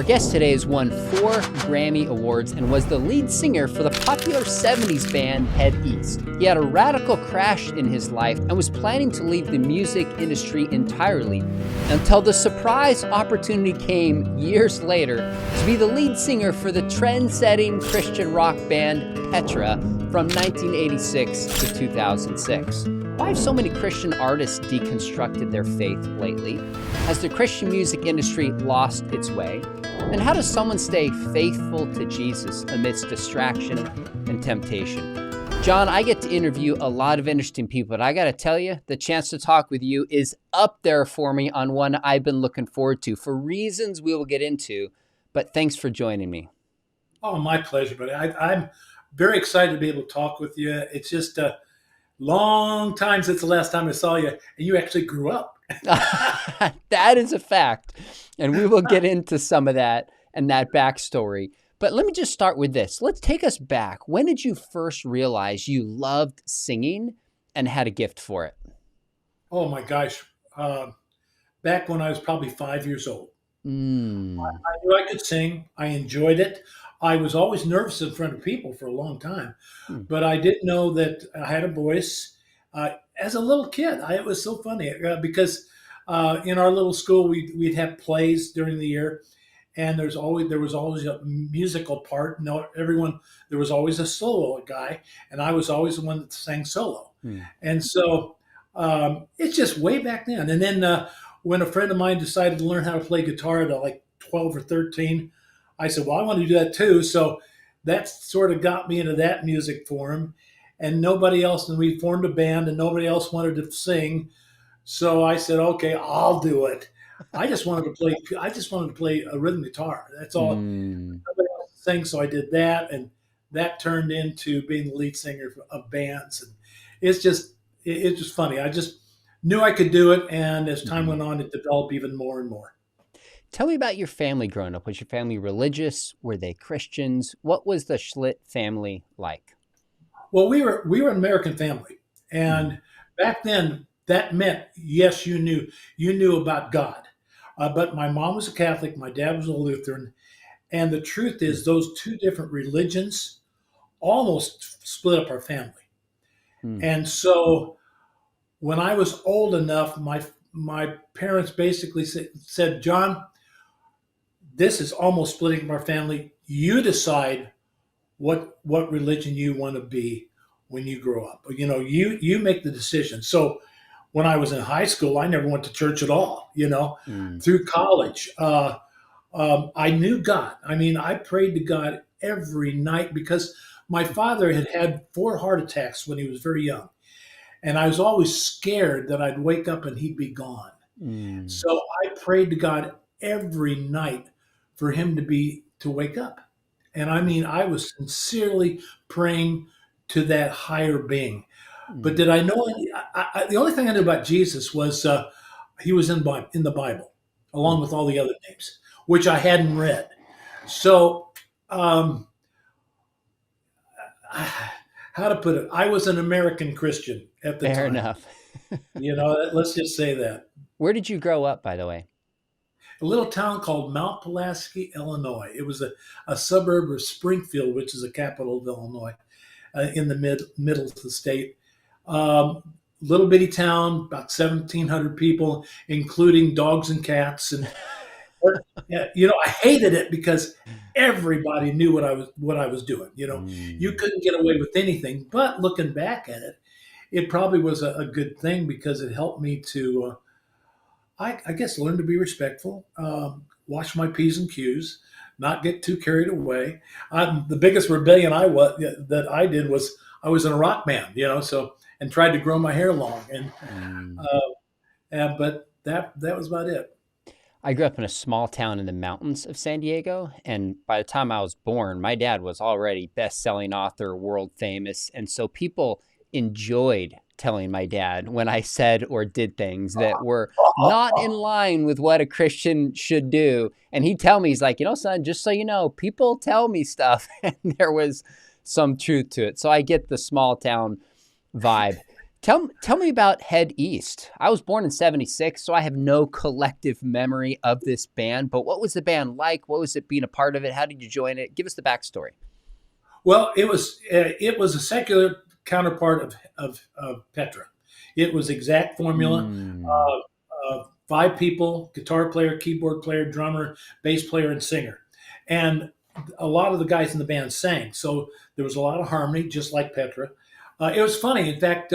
Our guest today has won 4 Grammy Awards and was the lead singer for the popular 70s band Head East. He had a radical crash in his life and was planning to leave the music industry entirely until the surprise opportunity came years later to be the lead singer for the trend-setting Christian rock band Petra from 1986 to 2006. Why have so many Christian artists deconstructed their faith lately? Has the Christian music industry lost its way? And how does someone stay faithful to Jesus amidst distraction and temptation? John, I get to interview a lot of interesting people, but I got to tell you, the chance to talk with you is up there for me on one I've been looking forward to for reasons we will get into. But thanks for joining me. Oh, my pleasure, buddy. I'm very excited to be able to talk with you. It's just a long time since the last time I saw you, and you actually grew up. That is a fact. And we will get into some of that and that backstory. But let me just start with this. Let's take us back. When did you first realize you loved singing and had a gift for it? Oh, my gosh. Back when I was probably 5 years old. I knew I could sing. I enjoyed it. I was always nervous in front of people for a long time, but I didn't know that I had a voice. As a little kid, it was so funny because in our little school, we'd have plays during the year, and there was always a musical part. No, there was always a solo guy, and I was always the one that sang solo. And so it's just way back then. And then when a friend of mine decided to learn how to play guitar at like 12 or 13, I said, well, I want to do that too. So that sort of got me into that music form, and nobody else, and we formed a band and nobody else wanted to sing. So I said, okay, I'll do it. I just wanted to play a rhythm guitar. That's all. Nobody else sang. So I did that, and that turned into being the lead singer of bands. And it's just funny. I just knew I could do it. And as time went on, it developed even more and more. Tell me about your family growing up. Was your family religious? Were they Christians? What was the Schlitt family like? Well, we were an American family, and back then that meant yes, you knew about God. But my mom was a Catholic, my dad was a Lutheran, and the truth is those two different religions almost split up our family. And so when I was old enough, my parents basically said, John, this is almost splitting up our family. You decide what religion you want to be when you grow up. You make the decision. So when I was in high school, I never went to church at all. Through college, I knew God. I mean, I prayed to God every night because my father had 4 heart attacks when he was very young. And I was always scared that I'd wake up and he'd be gone. So I prayed to God every night for him to wake up. And I mean, I was sincerely praying to that higher being. But did I know? The only thing I knew about Jesus was he was in the Bible, along with all the other names, which I hadn't read. So, how to put it? I was an American Christian at the time. Fair enough. Let's just say that. Where did you grow up, by the way? A little town called Mount Pulaski, Illinois. It was a suburb of Springfield, which is the capital of Illinois, in the middle of the state. Little bitty town, about 1,700 people, including dogs and cats. And I hated it because everybody knew what I was doing. You couldn't get away with anything. But looking back at it, it probably was a good thing because it helped me to, I guess, learn to be respectful, watch my P's and Q's, not get too carried away. The biggest rebellion that I did was I was in a rock band, and tried to grow my hair long, but that was about it. I grew up in a small town in the mountains of San Diego, and by the time I was born, my dad was already best-selling author, world famous, and so people enjoyed telling my dad when I said or did things that were not in line with what a Christian should do. And he'd tell me, he's like, son, just so you know, people tell me stuff, and there was some truth to it. So I get the small town vibe. Tell me about Head East. I was born in '76, so I have no collective memory of this band. But what was the band like? What was it being a part of it? How did you join it? Give us the backstory. Well, it was a secular counterpart of Petra. It was exact formula. Mm. Five people: guitar player, keyboard player, drummer, bass player, and singer. And a lot of the guys in the band sang, so there was a lot of harmony, just like Petra. It was funny. In fact,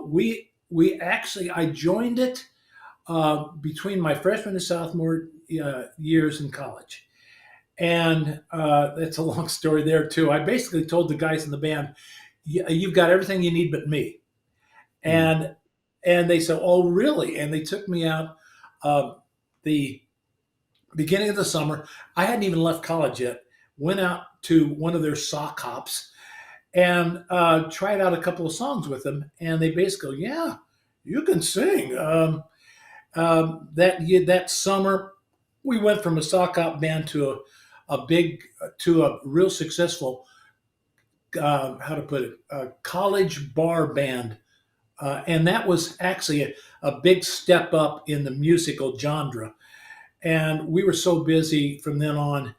we actually I joined it between my freshman and sophomore years in college. And that's a long story there too. I basically told the guys in the band, "You've got everything you need but me." Mm. And they said, "Oh, really?" And they took me out the beginning of the summer. I hadn't even left college yet. Went out to one of their sock hops and tried out a couple of songs with them. And they basically, go, "Yeah, you can sing." That summer, we went from a sock hop band to a real successful how to put it, college bar band, and that was actually a big step up in the musical genre. And we were so busy from then on.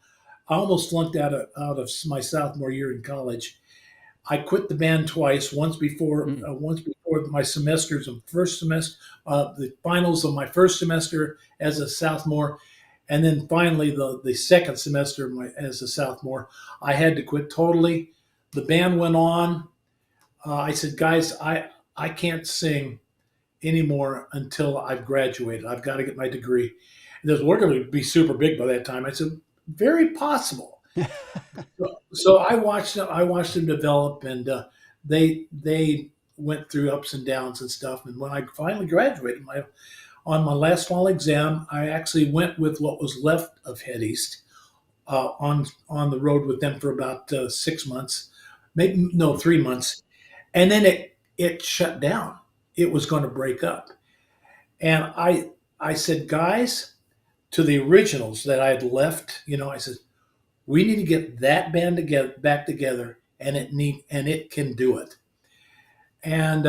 I almost flunked out of my sophomore year in college. I quit the band twice. Mm. Once before my semesters of first semester, the finals of my first semester as a sophomore, and then finally the second semester as a sophomore. I had to quit totally. The band went on. I said, "Guys, I can't sing anymore until I've graduated. I've got to get my degree." And they said, "We're going to be super big by that time." I said, "Very possible." So I watched them develop, and they went through ups and downs and stuff. And when I finally graduated, on my last fall exam, I actually went with what was left of Head East on the road with them for about 6 months, maybe no 3 months, and then it shut down. It was going to break up, and I said, "Guys," to the originals that I had left, I said, "We need to get that band together back together, and it can do it." And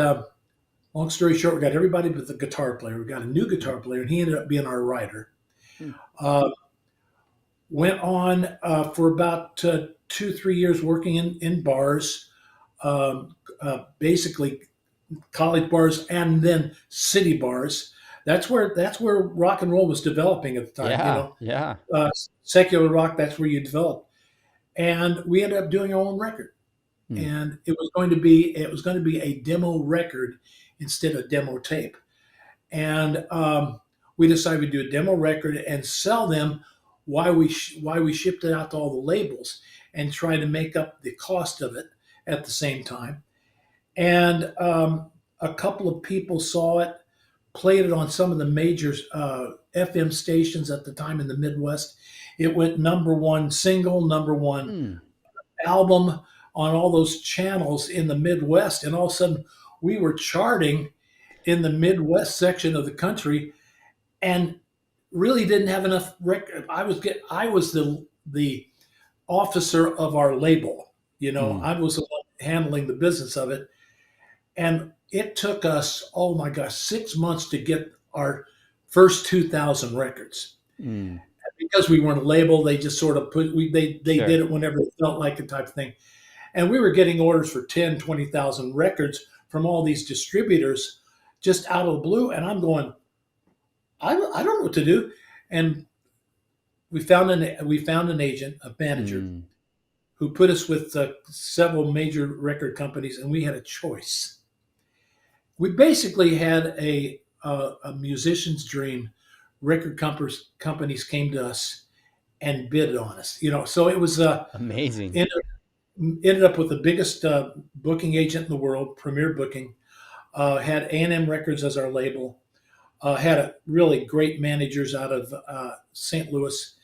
long story short, we got everybody but the guitar player. We got a new guitar player, and he ended up being our writer. Mm. Uh, Went on for about 2 3 years working in bars, basically college bars and then city bars. That's where rock and roll was developing at the time. Yeah, yeah. Secular rock. That's where you develop. And we ended up doing our own record, Mm. and it was going to be a demo record instead of demo tape. And we decided to do a demo record and sell them why we shipped it out to all the labels and try to make up the cost of it at the same time. And a couple of people saw it, played it on some of the major FM stations at the time in the Midwest. It went number one single, number one Mm. album on all those channels in the Midwest, and all of a sudden we were charting in the Midwest section of the country, and really didn't have enough record. I was the officer of our label. Mm. I was the one handling the business of it, and it took us, oh my gosh, 6 months to get our first 2,000 records. Mm. Because we weren't a label, they just sort of they Sure. did it whenever it felt like it, type of thing. And we were getting orders for 10, 20,000 records from all these distributors just out of the blue. And I'm going, I don't know what to do. And we found an agent, a manager, Mm. who put us with several major record companies, and we had a choice. We basically had a musician's dream. Companies came to us and bid on us. So it was Amazing. ended, ended up with the biggest booking agent in the world, Premier Booking. Had A&M Records as our label. Had really great managers out of St. Louis.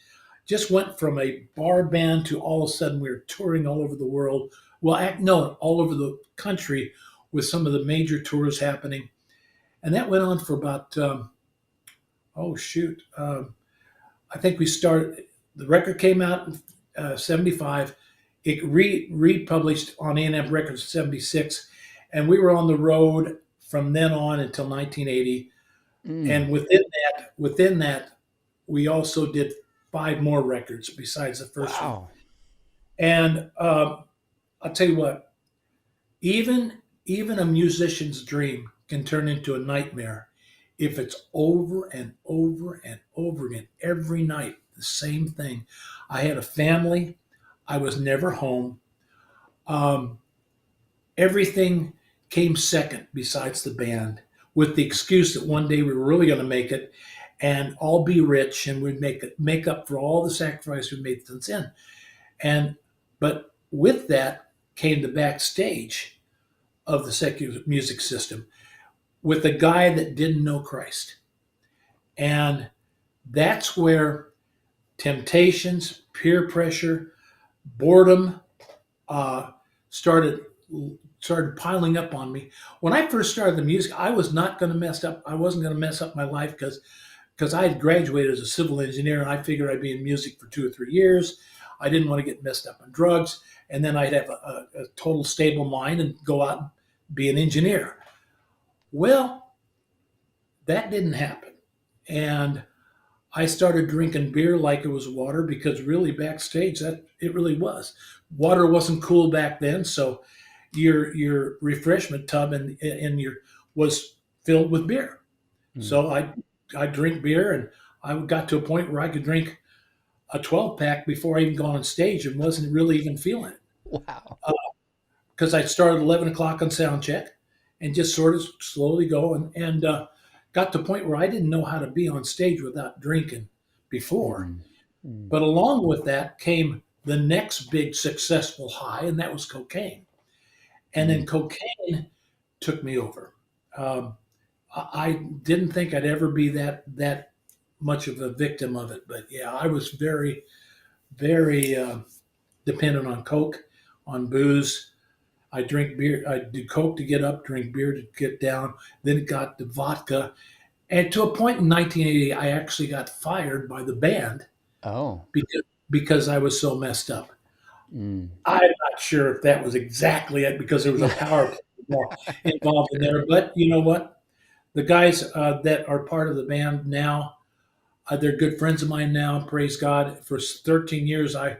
Just went from a bar band to all of a sudden we were touring all over the world. Well, no, all over the country with some of the major tours happening. And that went on for about, oh, shoot. I think we started, the record came out in 75. It republished on A&M Records in 76. and we were on the road from then on until 1980. Mm. And within that, we also did 5 more records besides the first one. Wow. And I'll tell you what, even a musician's dream can turn into a nightmare if it's over and over and over again every night, the same thing. I had a family. I was never home. Um, Everything came second besides the band, with the excuse that one day we were really going to make it and all be rich and we'd make up for all the sacrifice we made since then. And but with that came the backstage of the secular music system with a guy that didn't know Christ. And that's where temptations, peer pressure, boredom uh, started started piling up on me. When I first started the music, I was not going to mess up. I wasn't going to mess up my life because I had graduated as a civil engineer and I figured I'd be in music for 2 or 3 years. I didn't want to get messed up on drugs, and then I'd have a total stable mind and go out and be an engineer. Well, that didn't happen, and I started drinking beer like it was water because really backstage that it really was. Water wasn't cool back then, so your refreshment tub and your was filled with beer. Mm. So I drink beer, and I got to a point where I could drink a 12 pack before I even got on stage and wasn't really even feeling it Wow. because I started 11 o'clock on sound check and just sort of slowly go and got to a point where I didn't know how to be on stage without drinking before. Mm. Mm. But along with that came the next big successful high, and that was cocaine. And then Mm. cocaine took me over. Um, I didn't think I'd ever be that much of a victim of it, but yeah, I was very dependent on coke, on booze. I drink beer. I do coke to get up, drink beer to get down. Then it got to vodka, and to a point in 1980, I actually got fired by the band Oh. because I was so messed up. Mm. I'm not sure if that was exactly it because there was a power play more involved in there. But you know what? The guys that are part of the band now, they're good friends of mine now. Praise God. For 13 years, I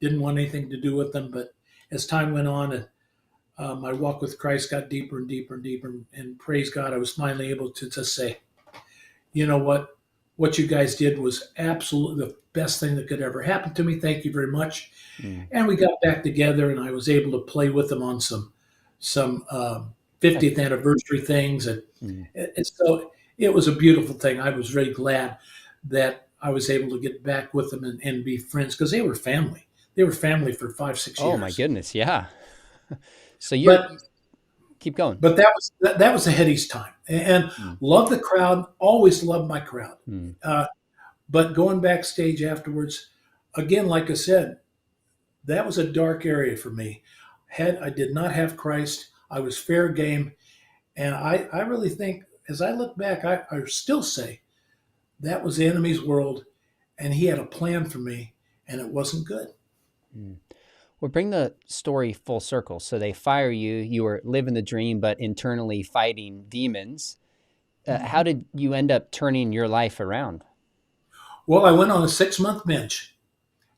didn't want anything to do with them. But as time went on, and my walk with Christ got deeper and deeper and deeper. And praise God, I was finally able to just say, you know what? What you guys did was absolutely the best thing that could ever happen to me. Thank you very much. Mm. And we got back together, and I was able to play with them on some 50th anniversary things, Mm. and so it was a beautiful thing. I was very glad that I was able to get back with them and be friends because they were family. They were family for 5 6 Oh my years. goodness. Yeah. So you're But keep going. but that was a Eddie's time, and Mm. love the crowd. Always loved my crowd. Mm. Uh, but going backstage afterwards, again, like I said, that was a dark area for me. I did not have Christ. I was fair game, and I really think, as I look back, I still say that was the enemy's world, and he had a plan for me, and it wasn't good. Mm. Well, bring the story full circle. So they fire you. You were living the dream, but internally fighting demons. How did you end up turning your life around? Well, I went on a 6 month bench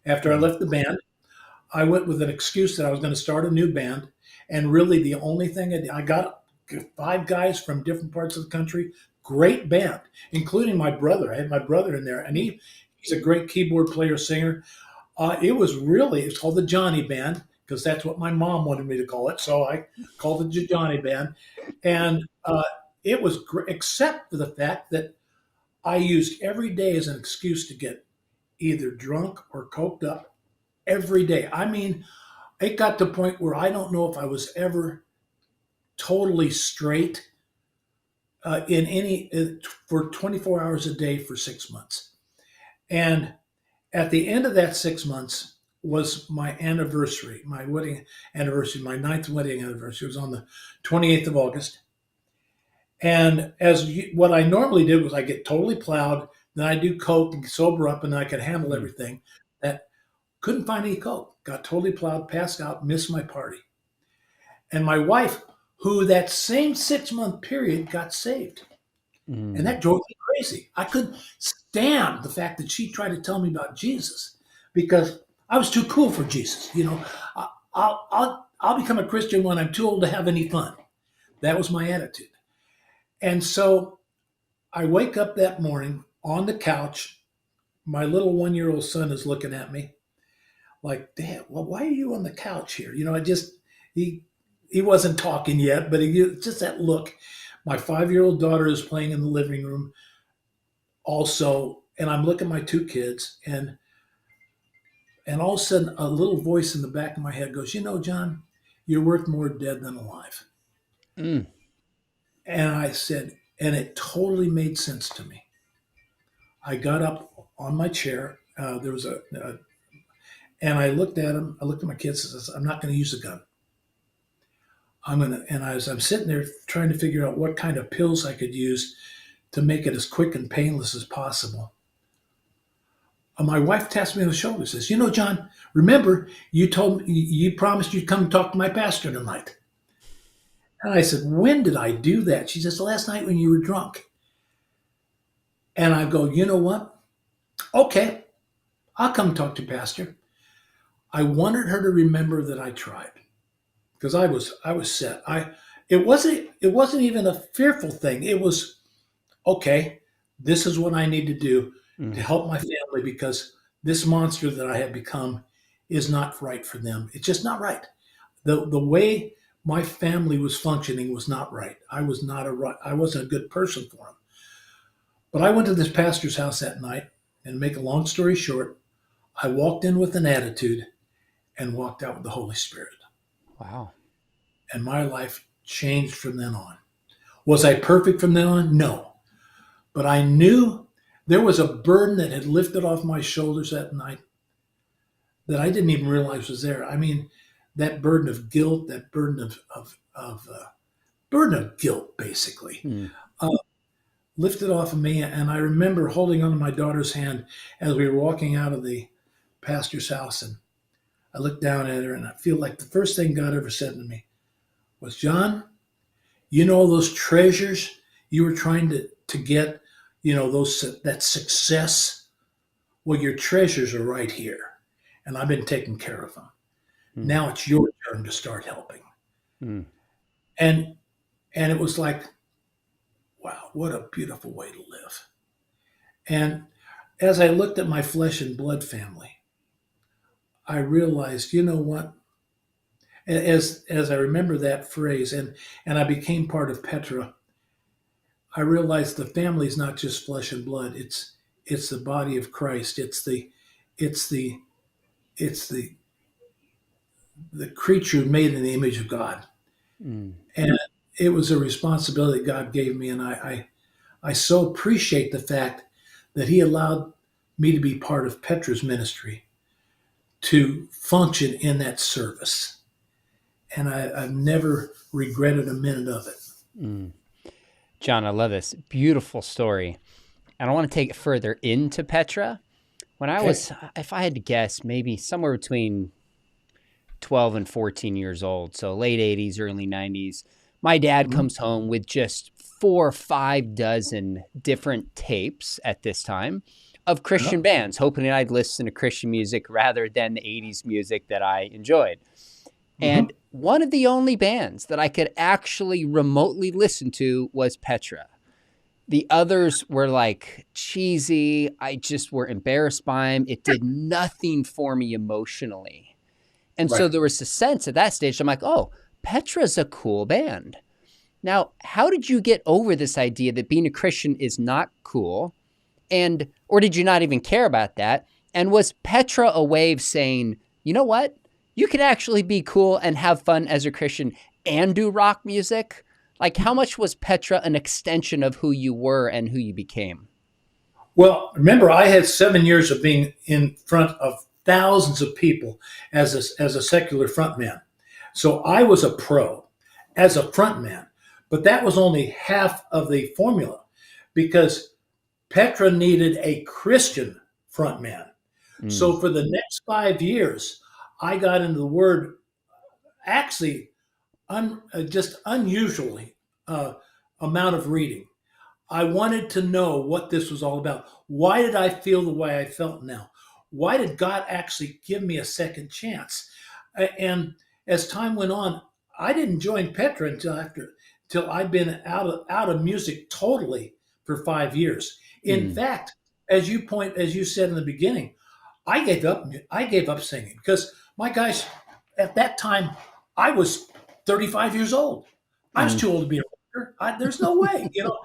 after I Mm. left the band. I went with an excuse that I was going to start a new band, and really the only thing I got 5 guys from different parts of the country. Great band, including my brother. I had my brother in there, and he's a great keyboard player, singer. It's called the Johnny Band because that's what my mom wanted me to call it. So I called it the Johnny Band. And it was great, except for the fact that I used every day as an excuse to get either drunk or coked up every day. I mean, it got to a point where I don't know if I was ever totally straight in any for 24 hours a day for 6 months. And at the end of that 6 months was my anniversary, my wedding anniversary, my ninth wedding anniversary. It was on the 28th of August. And what I normally did was I get totally plowed, then I do coke and sober up, and I could handle Mm. everything. That couldn't find any coke. Got totally plowed, passed out, missed my party. And my wife, who that same 6 month period got saved. And Mm. that drove me crazy. I couldn't stand the fact that she tried to tell me about Jesus because I was too cool for Jesus. I'll become a Christian when I'm too old to have any fun. That was my attitude. And so I wake up that morning on the couch. My little 1 year old son is looking at me like, Dad, well, why are you on the couch here? He he wasn't talking yet, but just that look. My 5 year old daughter is playing in the living room also, and I'm looking at my two kids, and all of a sudden a little voice in the back of my head goes, John, you're worth more dead than alive. Mm. And I said, and it totally made sense to me. I got up on my chair. There was and I looked at him. I looked at my kids and said, I'm not going to use a gun. And as I'm sitting there trying to figure out what kind of pills I could use to make it as quick and painless as possible, my wife taps me on the shoulder and says, John, remember you told me you promised you'd come talk to my pastor tonight. And I said, when did I do that? She says, last night when you were drunk. And I go, you know what? Okay, I'll come talk to pastor. I wanted her to remember that I tried because I was set. It wasn't even a fearful thing. It was okay. This is what I need to do to Mm. help my family because this monster that I have become is not right for them. It's just not right. The way my family was functioning was not right. I wasn't a good person for them. But I went to this pastor's house that night, and make a long story short, I walked in with an attitude and walked out with the Holy Spirit. Wow. And my life changed from then on. Was I perfect from then on? No. But I knew there was a burden that had lifted off my shoulders that night that I didn't even realize was there. I mean, that burden of guilt, that burden of guilt, basically, Mm. uh, lifted off of me. And I remember holding onto my daughter's hand as we were walking out of the pastor's house. And I looked down at her, and I feel like the first thing God ever said to me was, John, those treasures you were trying to get, that success. Well, your treasures are right here, and I've been taking care of them. Mm. Now it's your turn to start helping. Mm. And it was like, wow, what a beautiful way to live. And as I looked at my flesh and blood family, I realized, you know what? As I remember that phrase, and I became part of Petra, I realized the family is not just flesh and blood. It's the body of Christ. It's the it's the creature made in the image of God. Mm. And it was a responsibility God gave me, and I so appreciate the fact that He allowed me to be part of Petra's ministry to function in that service. And I've never regretted a minute of it. Mm. John, I love this. Beautiful story. And I want to take it further into Petra. When I Okay. was, if I had to guess, maybe somewhere between 12 and 14 years old, so late 80s, early 90s, my dad Mhm. comes home with just 4 or 5 dozen different tapes at this time of Yeah. Christian bands, hoping that I'd listen to Christian music rather than the 80s music that I enjoyed. And Mhm. one of the only bands that I could actually remotely listen to was Petra. The others were like cheesy. I just were embarrassed by them. It did nothing for me emotionally. And so Right. there was a sense at that stage, I'm like, oh, Petra's a cool band. Now, how did you get over this idea that being a Christian is not cool? And, or did you not even care about that? And was Petra a way of saying, you know what? You can actually be cool and have fun as a Christian and do rock music? Like, how much was Petra an extension of who you were and who you became? Well, remember, I had 7 years of being in front of thousands of people as a secular frontman. So I was a pro as a frontman, but that was only half of the formula because Petra needed a Christian frontman. Mm. So for the next 5 years, I got into the Word actually just unusually uh, amount of reading. I wanted to know what this was all about. Why did I feel the way I felt now? Why did God actually give me a second chance? And as time went on, I didn't join Petra until I'd been out of music totally for 5 years. In Mm. fact, as you said in the beginning, I gave up. I gave up singing because my guys, at that time, I was 35 years old. I was Mm. too old to be a rocker. There's no way, you know.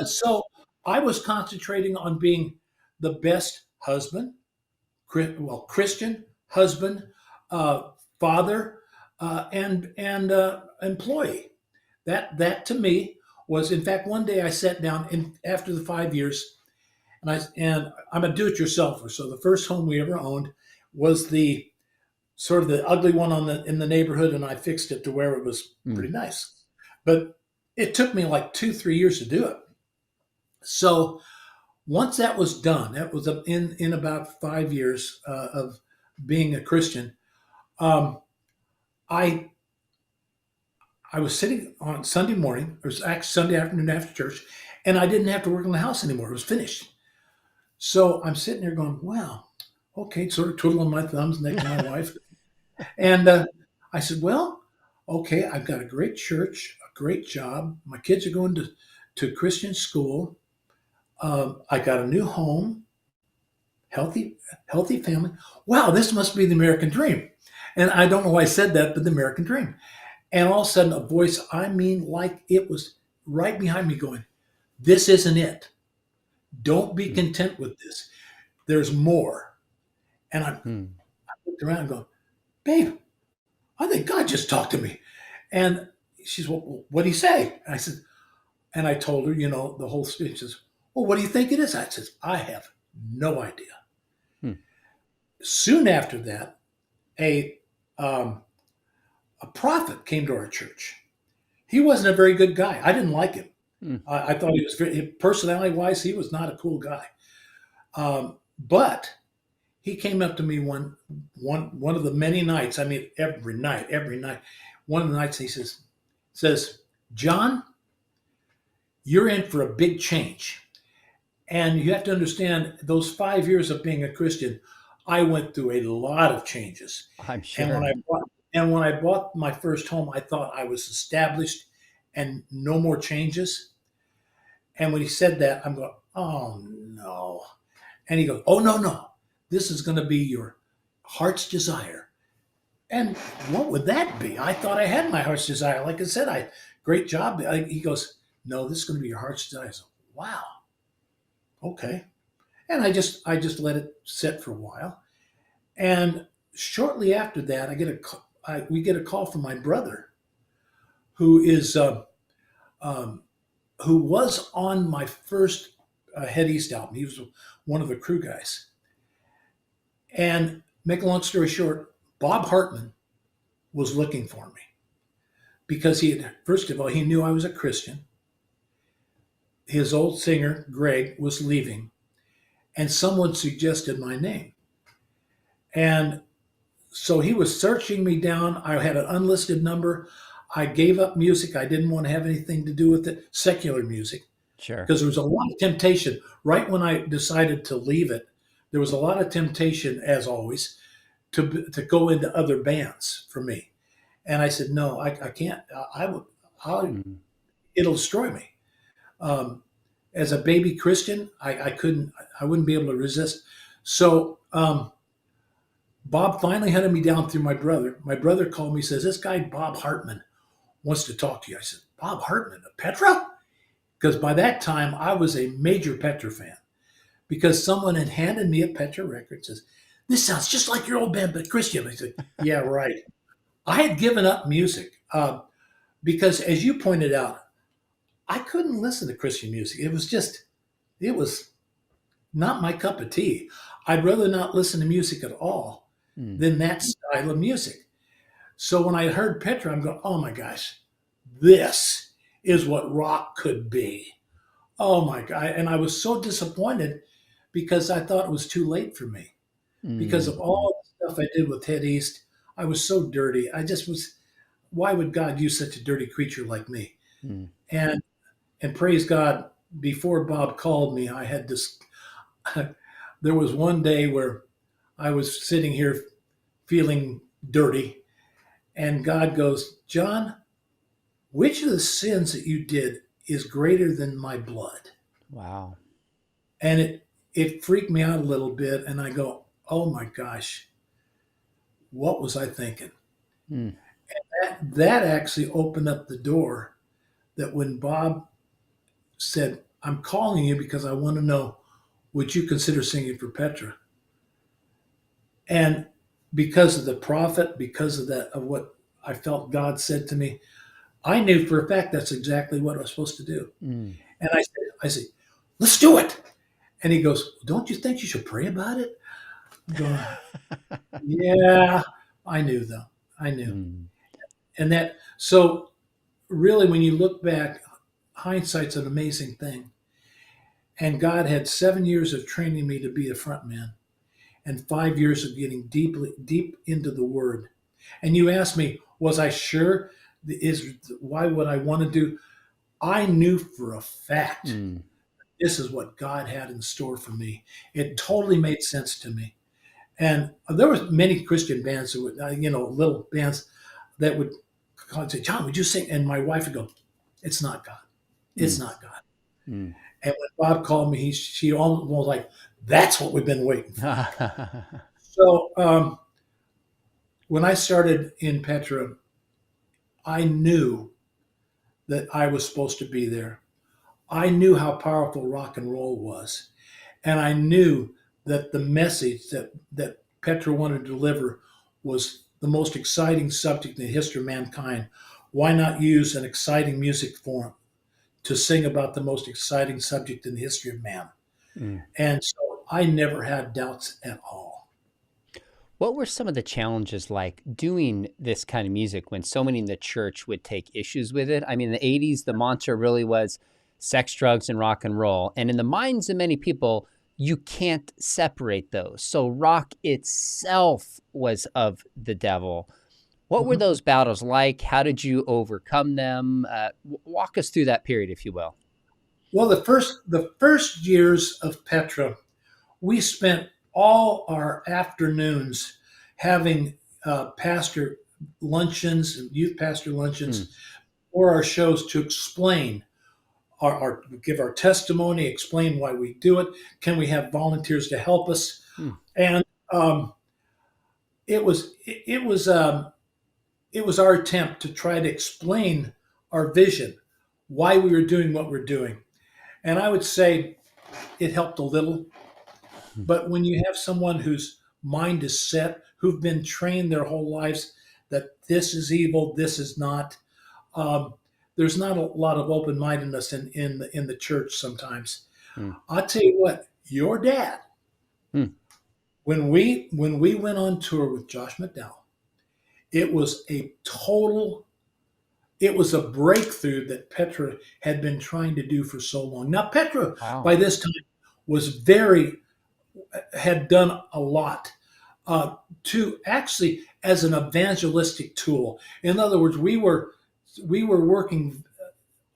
So I was concentrating on being the best husband, Christian husband, uh, father, and employee. That to me was, in fact, one day I sat down and after the 5 years, and I'm a do-it-yourselfer. So the first home we ever owned was the sort of the ugly one in the neighborhood, and I fixed it to where it was Mm. pretty nice. But it took me like 2 3 years to do it. So once that was done, that was in about 5 years of being a Christian. Um, I I was sitting on Sunday morning, or it was actually Sunday afternoon after church, and I didn't have to work in the house anymore. It was finished. So I'm sitting there going, "Wow, okay," sort of twiddling my thumbs next to my wife. And I said, "Well, okay, I've got a great church, a great job. My kids are going to Christian school. I got a new home, healthy, healthy family. Wow, this must be the American dream." And I don't know why I said that, but the American dream. And all of a sudden, a voice, I mean, like it was right behind me going, "This isn't it. Don't be Mm. content with this. There's more." And I Mm. looked around and go, "Babe, I think God just talked to me." And she's, "Well, what did he say?" And I said, and I told her, the whole speech. She says, "Well, what do you think it is?" I said, "I have no idea." Mm. Soon after that, a um, a prophet came to our church. He wasn't a very good guy. I didn't like him. Mm. I thought he was personality wise, he was not a cool guy. But he came up to me one of the many nights. I mean, every night. One of the nights he says, "John, you're in for a big change." And you have to understand those 5 years of being a Christian, I went through a lot of changes. I'm And when sure. I bought and when I bought my first home, I thought I was established and no more changes. And when he said that, I'm going, "Oh no." And he goes, "Oh no, no. This is going to be your heart's desire." And what would that be? I thought I had my heart's desire. Like I said, great job. He goes, "No, this is going to be your heart's desire." So, wow, okay. And I just let it sit for a while. And shortly after that, we get a call from my brother, who is um, who was on my first Head East album. He was one of the crew guys. And make a long story short, Bob Hartman was looking for me because first of all, he knew I was a Christian. His old singer, Greg, was leaving, and someone suggested my name. And so he was searching me down. I had an unlisted number. I gave up music. I didn't want to have anything to do with it, secular music, Sure. because there was a lot of temptation. Right when I decided to leave it, there was a lot of temptation, as always, to go into other bands for me. And I said, "No, I can't. Mm. It'll destroy me." Um, as a baby Christian, I couldn't, I wouldn't be able to resist. So Bob finally hunted me down through my brother. My brother called me, says, "This guy, Bob Hartman, wants to talk to you." I said, "Bob Hartman, of Petra?" Because by that time, I was a major Petra fan because someone had handed me a Petra record. Says, "This sounds just like your old band, but Christian." I said, "Yeah, right." I had given up music because, as you pointed out, I couldn't listen to Christian music. It was not my cup of tea. I'd rather not listen to music at all Mm. than that style of music. So when I heard Petra, I'm going, "Oh my gosh, this is what rock could be." Oh my God. And I was so disappointed because I thought it was too late for me because Mm. of all the stuff I did with Head East. I was so dirty. I just was, why would God use such a dirty creature like me? Mm. And and praise God, before Bob called me, I had this. There was one day where I was sitting here feeling dirty, and God goes, John, which of the sins that you did is greater than my blood? Wow. And it freaked me out a little bit, and I go, oh my gosh, what was I thinking? Mm. That actually opened up the door that when Bob said, I'm calling you because I want to know, would you consider singing for Petra? And because of the prophet, because of that, of what I felt God said to me, I knew for a fact that's exactly what I was supposed to do. Mm. And I said, let's do it. And he goes, don't you think you should pray about it? I'm going, yeah, I knew though. I knew. Mm. And that, so really, when you look back, hindsight's an amazing thing. And God had 7 years of training me to be a front man and 5 years of getting deep into the word. And you asked me, was I sure? Is why would I want to do? I knew for a fact Mm. this is what God had in store for me. It totally made sense to me. And there was many Christian bands that would, little bands that would call and say, John, would you sing? And my wife would go, it's not God. It's Mm. not God. Mm. And when Bob called me, she almost was like, that's what we've been waiting for. So when I started in Petra, I knew that I was supposed to be there. I knew how powerful rock and roll was. And I knew that the message that Petra wanted to deliver was the most exciting subject in the history of mankind. Why not use an exciting music form to sing about the most exciting subject in the history of man? Mm. And so I never had doubts at all. What were some of the challenges like doing this kind of music when so many in the church would take issues with it? I mean, in the 80s, the mantra really was sex, drugs, and rock and roll. And in the minds of many people, you can't separate those. So rock itself was of the devil. What were Mhm. those battles like? How did you overcome them? Walk us through that period, if you will. Well, the first years of Petra, we spent all our afternoons having pastor luncheons and youth pastor Mm. luncheons or our shows to explain our give our testimony, explain why we do it. Can we have volunteers to help us? Mm. And it was it was our attempt to try to explain our vision, why we were doing what we're doing. And I would say it helped a little. But when you have someone whose mind is set, who've been trained their whole lives that this is evil, this is not, um, there's not a lot of open mindedness in the church sometimes. Mm. I'll tell you what, your dad, Mm. when we went on tour with Josh McDowell, it was a total, it was a breakthrough that Petra had been trying to do for so long. Now, Petra Wow. by this time was very had done a lot to actually as an evangelistic tool. In other words, we were working.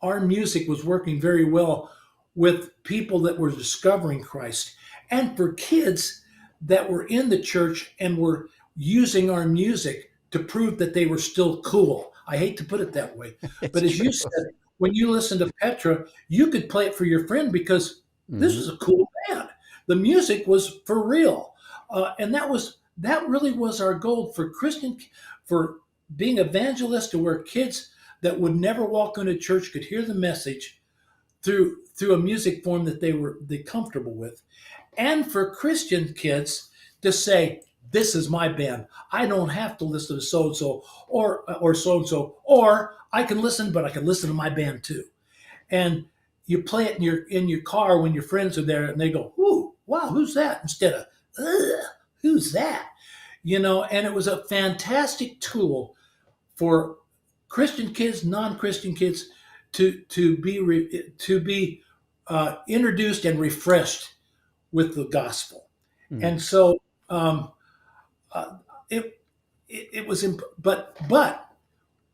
Our music was working very well with people that were discovering Christ, and for kids that were in the church and were using our music to prove that they were still cool. I hate to put it that way, It's but as true. you said, when you listen to Petra, you could play it for your friend because this Hmm. was a cool band. The music was for real, and that really was our goal for Christian, for being evangelist, to where kids that would never walk into church could hear the message through a music form that they comfortable with, and for Christian kids to say, "This is my band. I don't have to listen to so and so or so and so, or I can listen, but I can listen to my band too." And you play it in your car when your friends are there, and they go, "Ooh, wow, who's that?" Instead of, "Ugh, who's that?" And it was a fantastic tool for Christian kids, non-Christian kids, to be introduced and refreshed with the gospel. Mm. And so um, it, it was, but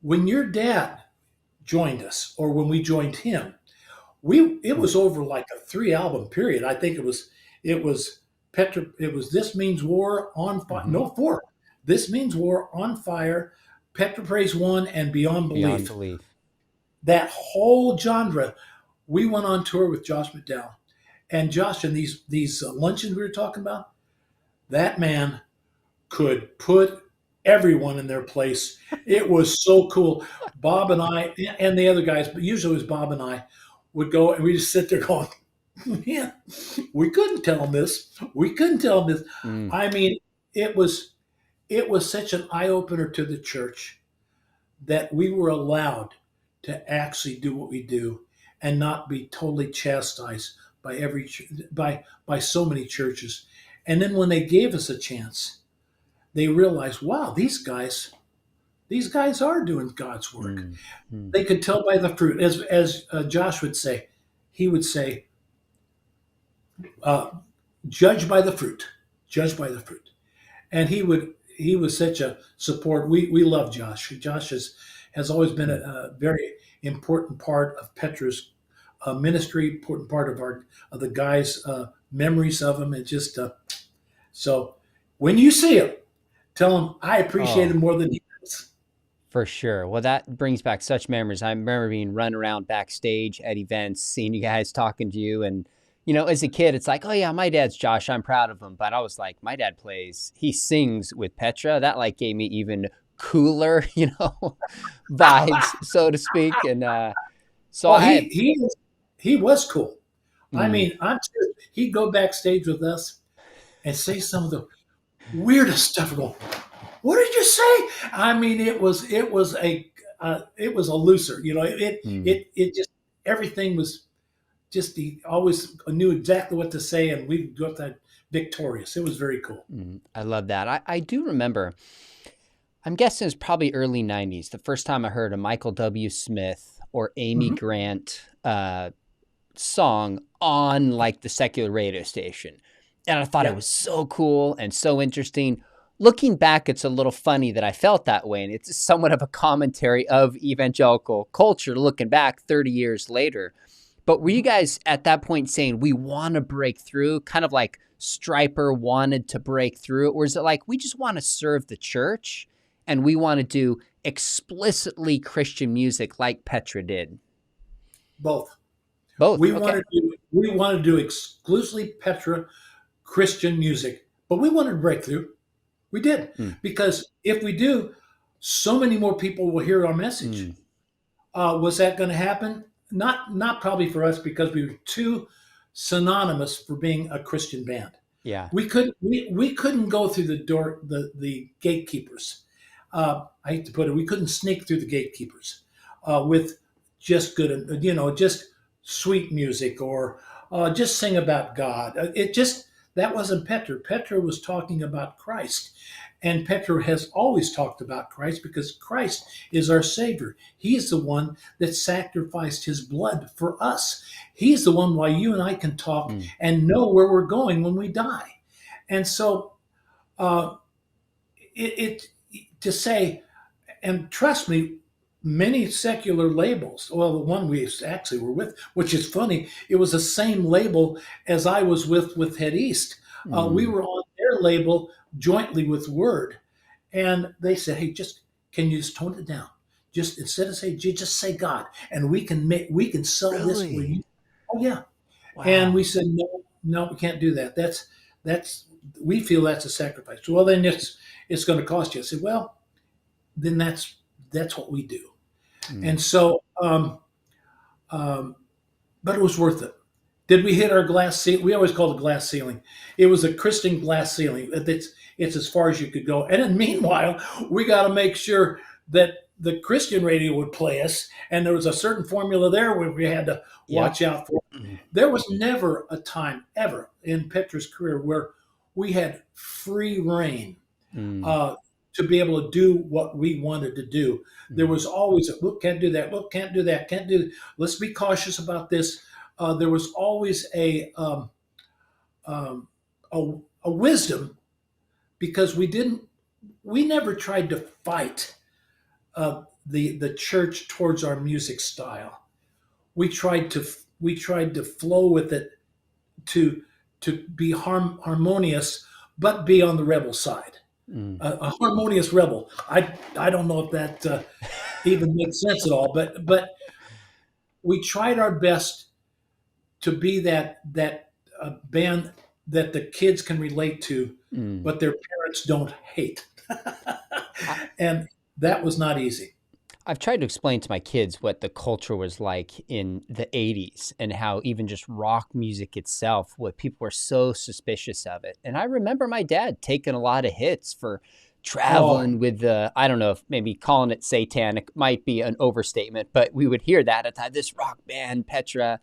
When your dad joined us, or when we joined him, it Mm. was over like a 3 album period. I think it was Petra. It was This Means War on Fire. Hmm. No, four. This Means War on Fire, Petra Praise One, and Beyond Beyond Belief. belief. That whole genre. We went on tour with Josh McDowell and Josh, and these luncheons we were talking about. That man could put everyone in their place. It was so cool. Bob and I and the other guys, but usually it was Bob and I, would go and we just sit there going, "Man, we couldn't tell them this. We couldn't tell them this." Mm. I mean, it was it was such an eye opener to the church that we were allowed to actually do what we do and not be totally chastised by by so many churches. And then when they gave us a chance, they realized, wow, these guys are doing God's work. Mm. Mm. They could tell by the fruit, as Josh would say. He would say, uh, "Judge by the fruit, judge by the fruit." And he was such a support. We love Josh. Josh has always been Mm. a very important part of Petra's ministry, important part of the guys' memories of him, and just so when you see him, tell him I appreciate Oh, him more than he does. for sure. Well, that brings back such memories. I remember being run around backstage at events, seeing you guys talking to you. And, as a kid, it's like, oh, yeah, my dad's Josh. I'm proud of him. But I was like, my dad he sings with Petra. That like gave me even cooler, vibes, so to speak. And so Well, I had, he was cool. I mm, mean, I'm sure he'd go backstage with us and say some of the weirdest stuff. Go, what did you say? I mean, it was a looser. mm, It just everything was just he always knew exactly what to say, and we got that victorious. It was very cool. I love that. I do remember, I'm guessing it's probably early 90s, the first time I heard a Michael W. Smith or Amy Mhm. Grant song on like the secular radio station. And I thought it Yeah, was so cool and so interesting. Looking back, it's a little funny that I felt that way. And it's somewhat of a commentary of evangelical culture looking back 30 years later. But were you Mhm. guys at that point saying, we want to break through, kind of like Striper wanted to break through? Or is it like, we just want to serve the church and we want to do explicitly Christian music like Petra did? Both. Both. Okay. We wanted to do exclusively Petra Christian music, but we wanted to break through. We did Mm, because if we do, so many more people will hear our mm, message. Was that going to happen? Not probably for us because we were too synonymous for being a Christian band. yeah. We couldn't go through the door the gatekeepers. I hate to put it, we couldn't sneak through the gatekeepers with just good, just sweet music or just sing about God. It just that wasn't Petra. Petra was talking about Christ, and Petra has always talked about Christ because Christ is our Savior. He's the one that sacrificed His blood for us. He's the one why you and I can talk Mm, and know where we're going when we die. And so uh, to say, and trust me, many secular labels. Well, the one we actually were with, which is funny, it was the same label as I was with Head East. We mm. were on their label jointly with Word, and they said, "Hey, just can you just tone it down? Just instead of saying, just say God, and we can sell this for Really? you." Oh yeah, and we Wow. said, "No, no, we can't do that. That's we feel that's a sacrifice." Well, then it's going to cost you. I said, "Well, then that's what we do." Mm. And so, um, but it was worth it. Did we hit our glass ceiling? We always call it glass ceiling. It was a Christian glass ceiling. It's as far as you could go. And then meanwhile, we got to make sure that the Christian radio would play us, and there was a certain formula there where we had to Yep. watch out for. Mm. There was never a time ever in Petra's career where we had free reign Mm. uh, to be able to do what we wanted to do. There Mm. was always a look, can't do that. Look, can't do that. Can't do. Let's be cautious about this. There was always um, a a wisdom because we never tried to fight the church towards our music style. We tried to we tried to flow with it to be harmonious, but be on the rebel side. Mm. A harmonious rebel. I don't know if that even makes sense at all, but we tried our best to be that band that the kids can relate to, Mm. but their parents don't hate, I, and that was not easy. I've tried to explain to my kids what the culture was like in the 80s and how even just rock music itself, what people were so suspicious of it. And I remember my dad taking a lot of hits for Oh, traveling with the, I don't know if maybe calling it satanic might be an overstatement, but we would hear that at the time, this rock band, Petra.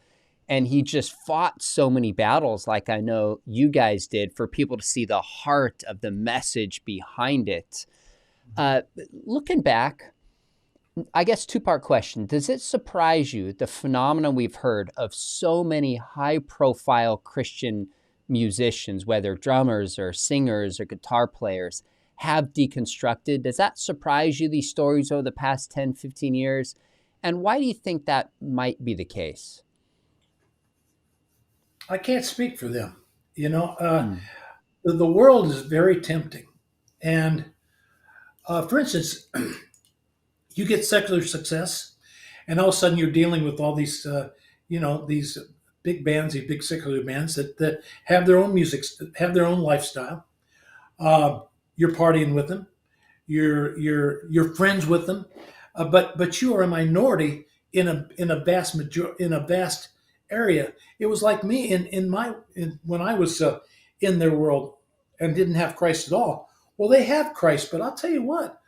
And he just fought so many battles, like I know you guys did, for people to see the heart of the message behind it. Uh, Looking back, I guess two-part question. Does it surprise you the phenomenon we've heard of so many high-profile Christian musicians, whether drummers or singers or guitar players, have deconstructed? Does that surprise you, these stories over the past 10, 15 years? And why do you think that might be the case? I can't speak for them. You know, Mm. the world is very tempting, and for instance, you get secular success, and all of a sudden you're dealing with all these, these big bands, these big secular bands that have their own music, have their own lifestyle. Uh, you're partying with them. You're friends with them, but you are a minority in a in a vast area. It was like me when I was in their world and didn't have Christ at all. Well, they have Christ, but I'll tell you what: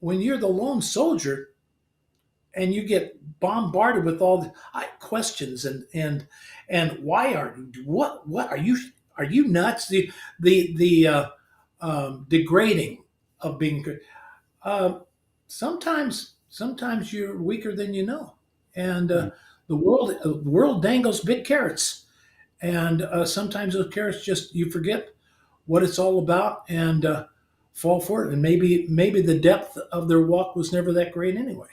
when you're the lone soldier and you get bombarded with all the questions and why are what are you nuts? The degrading of being uh, sometimes you're weaker than you know, and Mm. the world dangles big carrots, and sometimes those carrots just you forget what it's all about and fall for it, and maybe the depth of their walk was never that great anyway.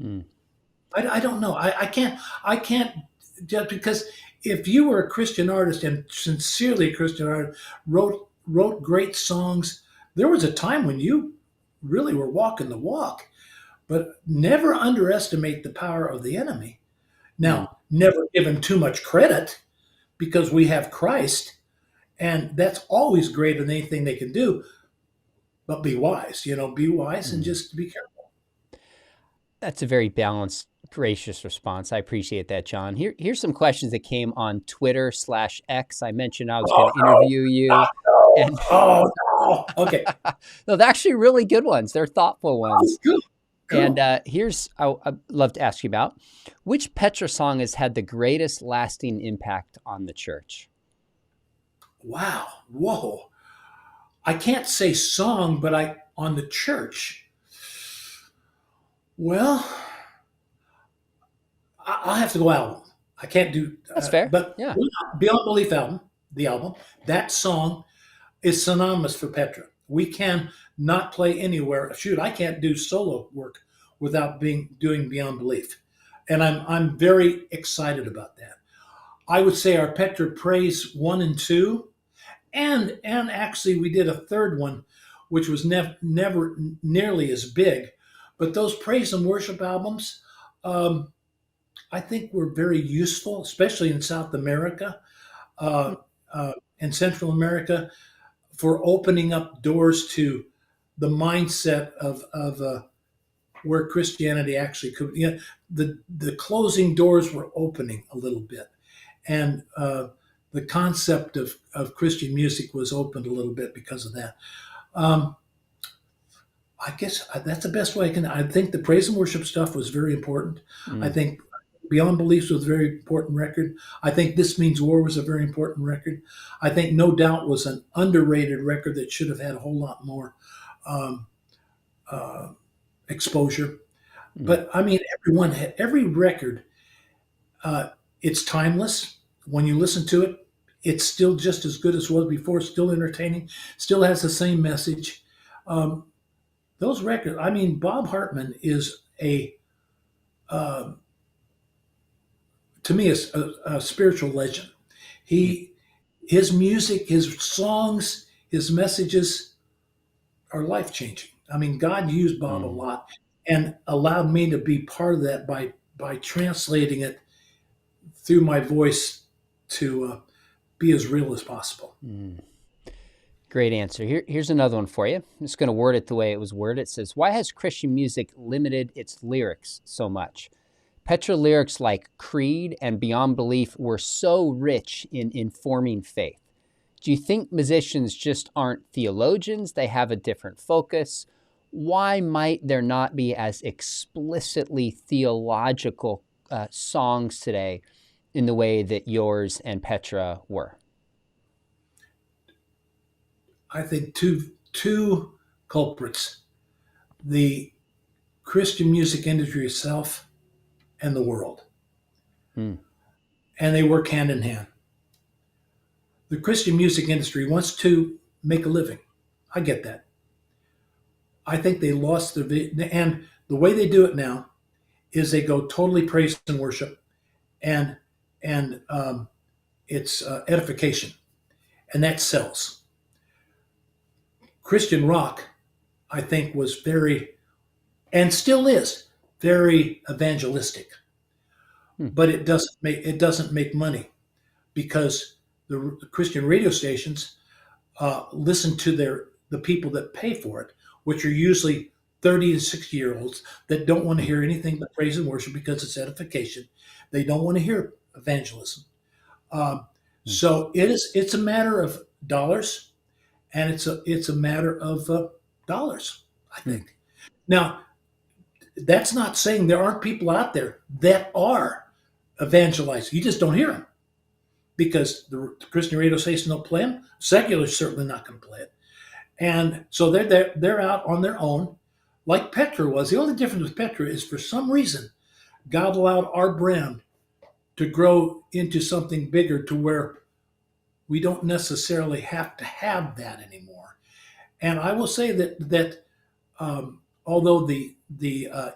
Mm. I don't know. I can't just because if you were a Christian artist and sincerely a Christian artist, wrote great songs, there was a time when you really were walking the walk. But never underestimate the power of the enemy. Mm. Now, never give him too much credit because we have Christ, and that's always greater than anything they can do. But be wise, be wise and Mm. just be careful. That's a very balanced, gracious response. I appreciate that, John. Here's some questions that came on Twitter/X. I mentioned I was going Oh to no! interview you, No! and Oh no! Okay. no, they're actually really good ones. They're thoughtful Oh, ones. cool. And Cool. here's I'd love to ask you about which Petra song has had the greatest lasting impact on the church. Wow. Whoa. I can't say song, but I on the church. Well, I'll have to go album. I can't do, That's fair. but Yeah. Beyond Belief album, the album, that song is synonymous for Petra. We can not play anywhere. Shoot, I can't do solo work without being doing Beyond Belief, and I'm very excited about that. I would say our Petra Praise 1 and 2, and actually we did a third one, which was never nearly as big, but those praise and worship albums. Um, I think were very useful, especially in South America uh, and Central America, for opening up doors to the mindset of where Christianity actually could. The closing doors were opening a little bit, and the concept of Christian music was opened a little bit because of that. Um, I guess that's the best way I can. I think the praise and worship stuff was very important. I Mm. think Beyond Beliefs was a very important record. I think This Means War was a very important record. I think No Doubt was an underrated record that should have had a whole lot more um, uh, exposure. Mm. But I mean, every record, uh, it's timeless. When you listen to it, it's still just as good as it was before. Still entertaining. Still has the same message. Um, those records. I mean, Bob Hartman is uh, to me, a spiritual legend. Mm, He, his music, his songs, his messages are life changing. I mean, God used Bob a mm, lot and allowed me to be part of that by translating it through my voice to be as real as possible. mm. Great answer. Here's another one for you. I'm just going to word it the way it was worded. It says, why has Christian music limited its lyrics so much? Petra lyrics like Creed and Beyond Belief were so rich in informing faith. Do you think musicians just aren't theologians? They have a different focus? Why might there not be as explicitly theological songs today in the way that yours and Petra were? I think two culprits: the Christian music industry itself and the world, Mm, and they work hand in hand. The Christian music industry wants to make a living. I get that. I think they lost and the way they do it now is they go totally praise and worship, and and it's edification, and that sells. Christian rock, I think, was very, and still is, very evangelistic, mm, but it doesn't make money because the Christian radio stations listen to the people that pay for it, which are usually 30 to 60-year olds that don't want to mm, hear anything but praise and worship because it's edification. They don't want to hear evangelism. Um, mm, so it's a matter of dollars, and it's a matter of dollars. I mm, think. Now, that's not saying there aren't people out there that are evangelizing. You just don't hear them because the Christian radio station don't play them. Secular's certainly not going to play it. And so they're out on their own, like Petra was. The only difference with Petra is for some reason God allowed our brand to grow into something bigger to where we don't necessarily have to have that anymore. And I will say although the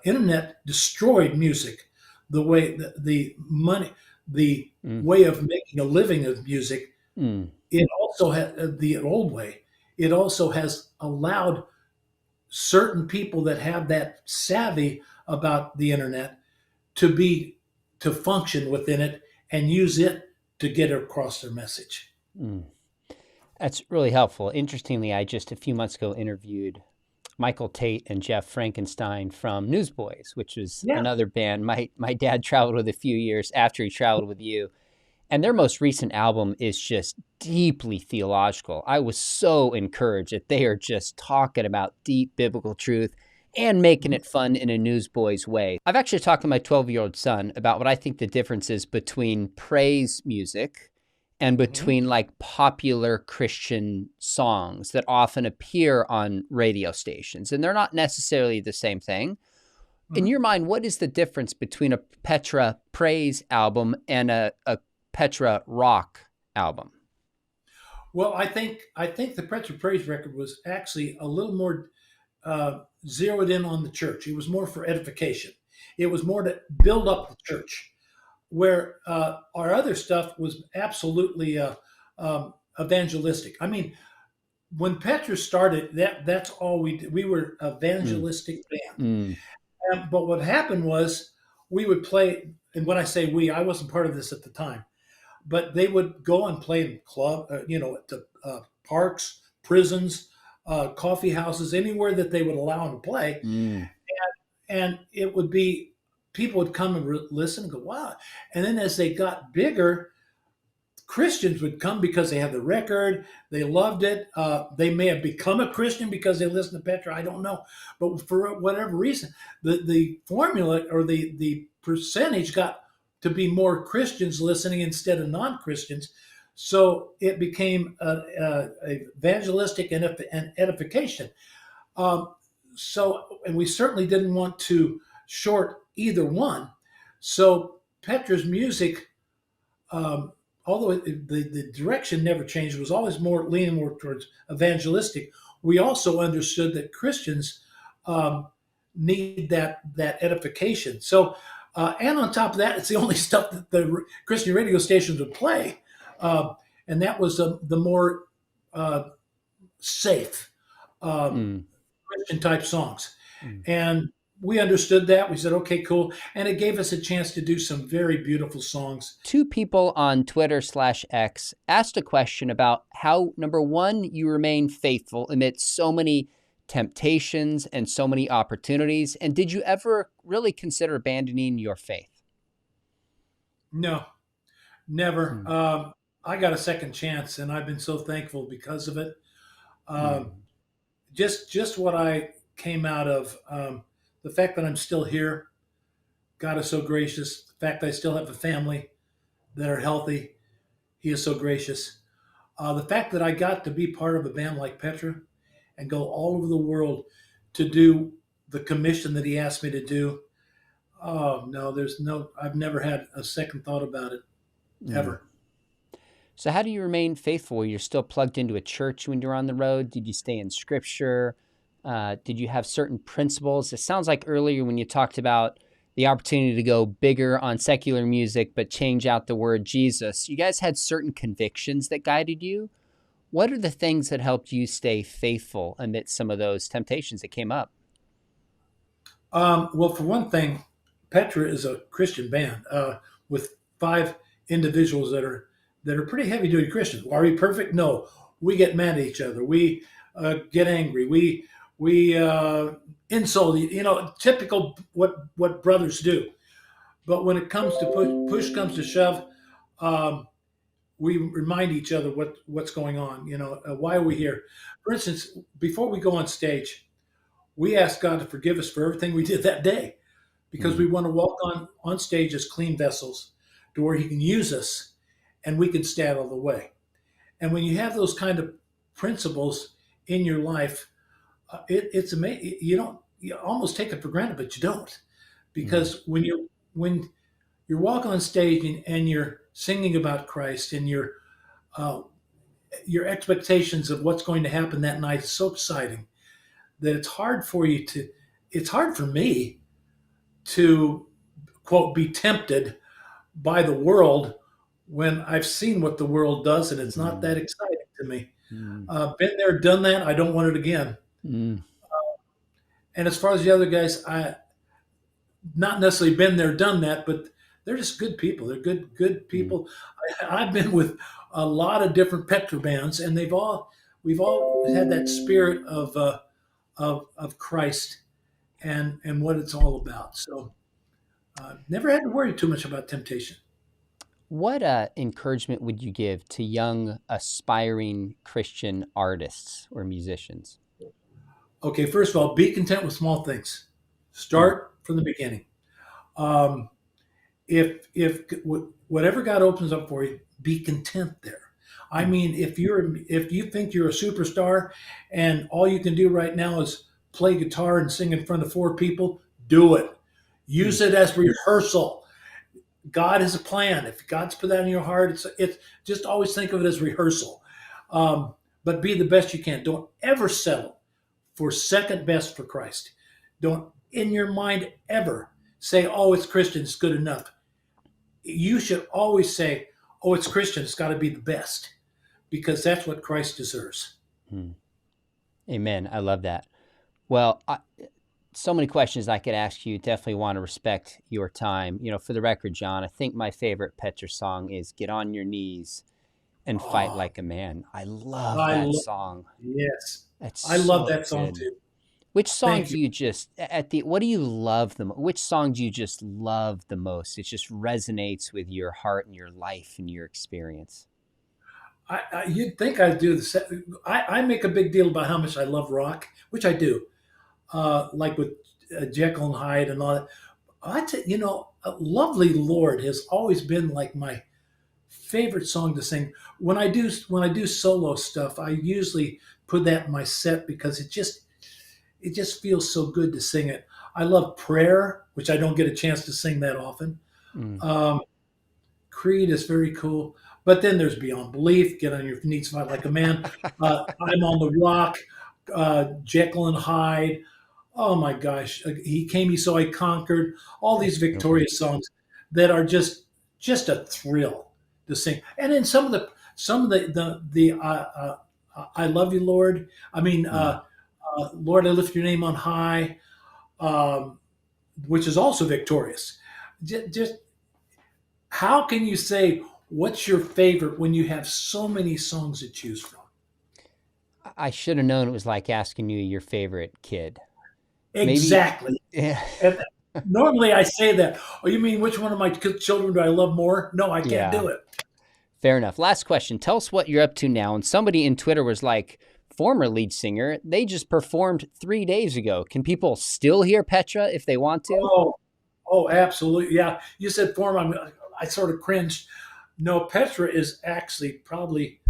internet destroyed music, the money, the mm, way of making a living of music, mm. it also had the old way. It also has allowed certain people that have that savvy about the internet to be to function within it and use it to get across their message. Mm. That's really helpful. Interestingly, I just a few months ago interviewed Michael Tate and Jeff Frankenstein from Newsboys, which was Yeah. another band my dad traveled with a few years after he traveled with you. And their most recent album is just deeply theological. I was so encouraged that they are just talking about deep biblical truth and making Mhm. it fun in a newsboys way. I've actually talked to my 12-year-old son about what I think the difference is between praise music and Mhm. between like popular Christian songs that often appear on radio stations. And they're not necessarily the same thing. In Mhm. your mind, what is the difference between a Petra praise album and a Petra rock album? Well, I think the Prince of Praise record was actually a little more zeroed in on the church. It was more for edification. It was more to build up the church. Where our other stuff was absolutely evangelistic. I mean, when Petra started, that's all we did. We were Mm, evangelistic band. mm, But what happened was we would play, and when I say we, I wasn't part of this at the time, but they would go and play in at the parks, prisons, coffee houses, anywhere that they would allow them to play. mm, And it would be people would come and listen and go, wow. And then as they got bigger, Christians would come because they had the record, they loved it. They may have become a Christian because they listened to Petra. I don't know, but for whatever reason, the formula or the percentage got to be more Christians listening instead of non-Christians. So it became evangelistic and edification. Um, and we certainly didn't want to short either one. So Petra's music, um, although the direction never changed, it was always more leaning more towards evangelistic. We also understood that Christians um, need that edification. So, and on top of that, it's the only stuff that the Christian radio stations would play, uh, and that was the more uh, safe um, Mm, Christian type songs. mm. And we understood that. We said, okay, cool. And it gave us a chance to do some very beautiful songs. Two people on Twitter/X asked a question about how, number one, you remain faithful amidst so many temptations and so many opportunities. And did you ever really consider abandoning your faith? No, never. Mm, I got a second chance, and I've been so thankful because of it. Um, mm, just what I came out of, the fact that I'm still here. God is so gracious. The fact that I still have a family that are healthy. He is so gracious. The fact that I got to be part of a band like Petra and go all over the world to do the commission that he asked me to do. Oh no, I've never had a second thought about it mm. ever. So, how do you remain faithful? You're still plugged into a church when you're on the road? Did you stay in scripture? Did you have certain principles? It sounds like earlier when you talked about the opportunity to go bigger on secular music, but change out the word Jesus. You guys had certain convictions that guided you. What are the things that helped you stay faithful amidst some of those temptations that came up? Well, for one thing, Petra is a Christian band with five individuals that are pretty heavy duty Christians. Are we perfect? No. We get mad at each other. We get angry. We insult. Typical what brothers do. But when it comes to push comes to shove, um, we remind each other what's going on. Why are we here? For instance, before we go on stage, we ask God to forgive us for everything we did that day because we Mm, want to walk on stage as clean vessels to where He can use us and we can stand all the way. And when you have those kind of principles in your life, it's amazing. You almost take it for granted, but you don't, mm, because when you're walking on stage and you're singing about Christ and uh, your expectations of what's going to happen that night is so exciting that it's hard for you to. It's hard for me to quote be tempted by the world when I've seen what the world does and it's not that mm, exciting to me. mm, Been there, done that. I don't want it again. mm, And as far as the other guys, I not necessarily been there, done that, but they're just good people. They're good mm. people. I've been with a lot of different Petra bands, and we've all had that spirit of Christ and what it's all about. So never had to worry too much about temptation. What encouragement would you give to young, aspiring Christian artists or musicians? Okay, first of all, be content with small things. Mm, Start from the beginning. Um, if whatever God opens up for you, be content there. I mm, mean, if you think you're a superstar and all you can do right now is play guitar and sing in front of four people, do it. mm, Use it as rehearsal. God has a plan. If God's put that in your heart, it's just always think of it as rehearsal. But be the best you can. Don't ever settle for second best for Christ. Don't in your mind ever say, "Oh, it's Christian. It's good enough." You should always say, "Oh, it's Christian. It's got to be the best," because that's what Christ deserves. mm. Amen. I love that. Well, so many questions I could ask you. Definitely want to respect your time. For the record, John, I think my favorite Petra song is Get on Your Knees and Fight Oh, Like a Man. I love I that love song. yes, That's I love so that song good. too. Which song Thank do you. you just what do you love which song do you just love the most? It just resonates with your heart and your life and your experience. You'd think I do the. I make a big deal about how much I love rock, which I do. Like with Jekyll and Hyde and all that. "Lovely Lord" has always been like my favorite song to sing. When I do solo stuff, I usually put that in my set because it just feels so good to sing it. I love Prayer, which I don't get a chance to sing that often. Mm. Um, Creed is very cool, but then there's Beyond Belief, Get on Your Knees, Fight Like a Man. I'm on the Rock, Jekyll and Hyde. Oh my gosh, he came, he saw, he conquered. All these Mhm. victorious songs that are just a thrill to sing. And then some of the I love you, Lord. I mean, Mm. Lord, I lift your name on high, um, which is also victorious. Just how can you say what's your favorite when you have so many songs to choose from? I should have known it was like asking you your favorite kid. Maybe. Exactly. Yeah. And normally I say that. Oh, you mean which one of my children do I love more? No, I can't Yeah. do it. Fair enough. Last question. Tell us what you're up to now. And somebody in Twitter was like, former lead singer, they just performed 3 days ago. Can people still hear Petra if they want to? Oh, oh, absolutely. Yeah. You said form. I sort of cringed. No, Petra is actually probably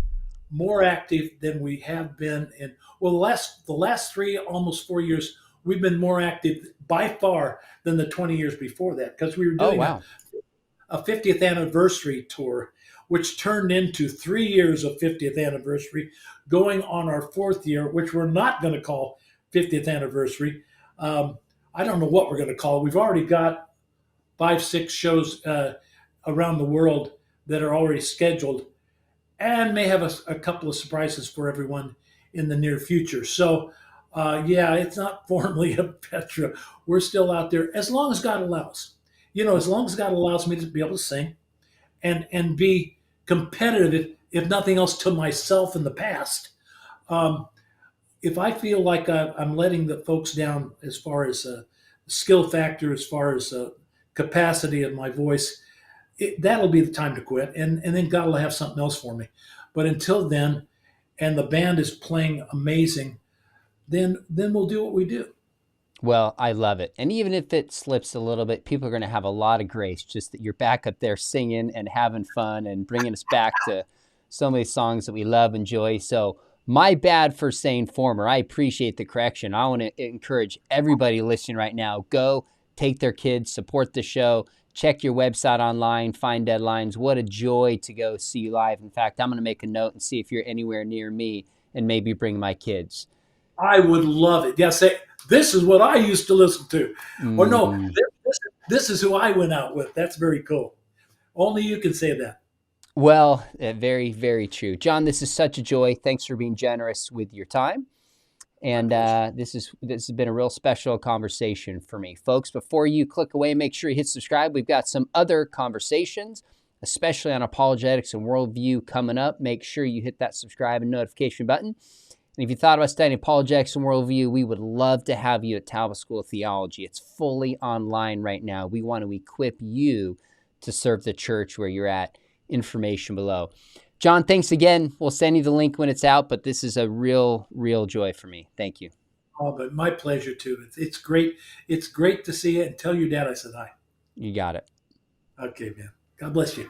more active than we have been in. Well, the last 3, almost 4 years, we've been more active by far than the 20 years before that because we were Oh, doing wow. a 50th anniversary tour, which turned into 3 years of 50th anniversary, going on our fourth year, which we're not going to call 50th anniversary. Um, I don't know what we're going to call it. We've already got 5, 6 shows around the world that are already scheduled and may have a couple of surprises for everyone in the near future. So, yeah, it's not formally a Petra. We're still out there as long as God allows. As long as God allows me to be able to sing and be competitive, if nothing else, to myself in the past. Um, if I feel like I'm letting the folks down as far as skill factor, as far as capacity of my voice, that'll be the time to quit, and then God will have something else for me. But until then, and the band is playing amazing, then we'll do what we do. Well, I love it. And even if it slips a little bit, people are going to have a lot of grace just that you're back up there singing and having fun and bringing us back to so many songs that we love and enjoy. So, my bad for saying former. I appreciate the correction. I want to encourage everybody listening right now, go take their kids, support the show, check your website online, find deadlines. What a joy to go see you live. In fact, I'm going to make a note and see if you're anywhere near me and maybe bring my kids. I would love it. Yeah, say this is what I used to listen to, or no, Mhm. this is who I went out with. That's very cool. Only you can say that. Well, very, very true. John, this is such a joy. Thanks for being generous with your time. My And pleasure. this has been a real special conversation for me. Folks, before you click away, make sure you hit subscribe. We've got some other conversations, especially on apologetics and worldview coming up. Make sure you hit that subscribe and notification button. And if you thought about studying apologetics and worldview, we would love to have you at Talbot School of Theology. It's fully online right now. We want to equip you to serve the church where you're at. Information below. John, thanks again. We'll send you the link when it's out, but this is a real, real joy for me. Thank you. Oh, but my pleasure too. It's great. It's great to see you and tell your dad I said hi. You got it. Okay, man. God bless you.